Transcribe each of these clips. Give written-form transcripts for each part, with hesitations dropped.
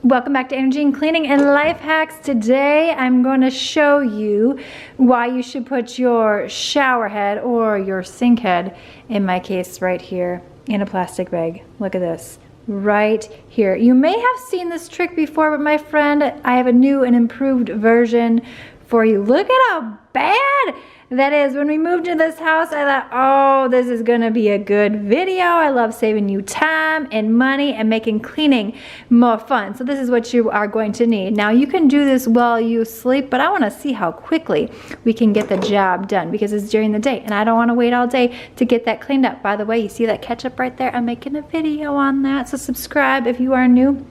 Welcome back to Energy and Cleaning and Life Hacks. Today I'm going to show you why you should put your shower head or your sink head, in my case right here, in a plastic bag. Look at this, right here. You may have seen this trick before, but my friend, I have a new and improved version for you. Look at how bad that is. When we moved into this house, I thought, oh, this is gonna be a good video. I love saving you time and money and making cleaning more fun. So this is what you are going to need. Now you can do this while you sleep, but I wanna see how quickly we can get the job done because it's during the day and I don't wanna wait all day to get that cleaned up. By the way, you see that ketchup right there? I'm making a video on that, so subscribe if you are new.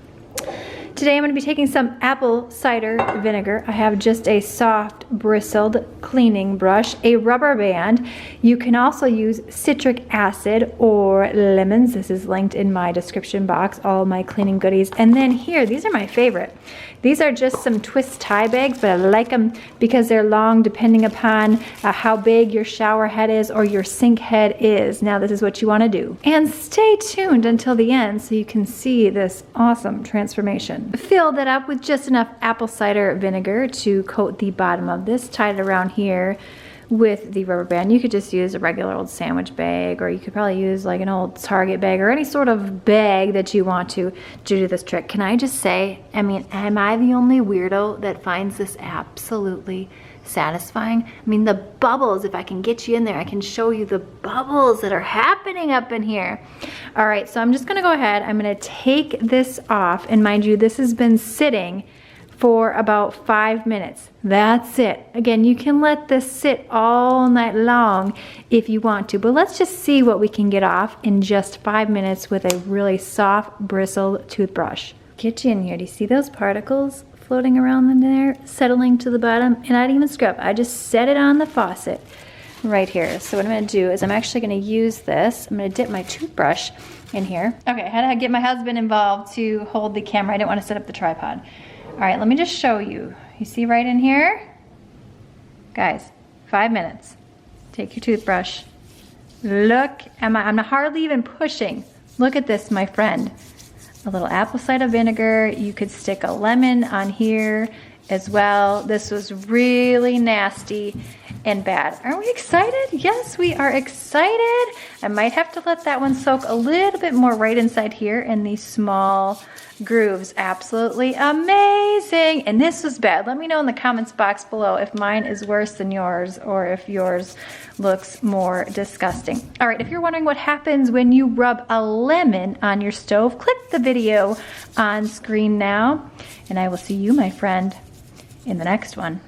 Today I'm going to be taking some apple cider vinegar. I have just a soft bristled cleaning brush, a rubber band. You can also use citric acid or lemons. This is linked in my description box, all my cleaning goodies. And then here, these are my favorite. These are just some twist tie bags, but I like them because they're long depending upon how big your shower head is or your sink head is. Now this is what you want to do. And stay tuned until the end so you can see this awesome transformation. Fill that up with just enough apple cider vinegar to coat the bottom of this. Tie it around here with the rubber band. You could just use a regular old sandwich bag, or you could probably use like an old Target bag or any sort of bag that you want to do this trick. Can I just say, I mean, am I the only weirdo that finds this absolutely satisfying? I mean, the bubbles, if I can get you in there, I can show you the bubbles that are happening up in here. All right, so I'm just gonna go ahead, I'm gonna take this off, and mind you, this has been sitting for about 5 minutes. That's it. Again, you can let this sit all night long if you want to, but let's just see what we can get off in just 5 minutes with a really soft bristled toothbrush. Get you in here. Do you see those particles floating around in there, settling to the bottom? And I didn't even scrub. I just set it on the faucet right here. So what I'm gonna do is I'm actually gonna use this. I'm gonna dip my toothbrush in here. Okay, I had to get my husband involved to hold the camera. I didn't want to set up the tripod. All right, let me just show you. You see right in here? Guys, 5 minutes. Take your toothbrush. Look, I'm hardly even pushing. Look at this, my friend. A little apple cider vinegar. You could stick a lemon on here as well. This was really nasty and bad. Are we excited? Yes, we are excited. I might have to let that one soak a little bit more right inside here in these small grooves. Absolutely amazing. And this was bad. Let me know in the comments box below if mine is worse than yours or if yours looks more disgusting. All right, if you're wondering what happens when you rub a lemon on your stove, click the video on screen now, and I will see you, my friend, in the next one.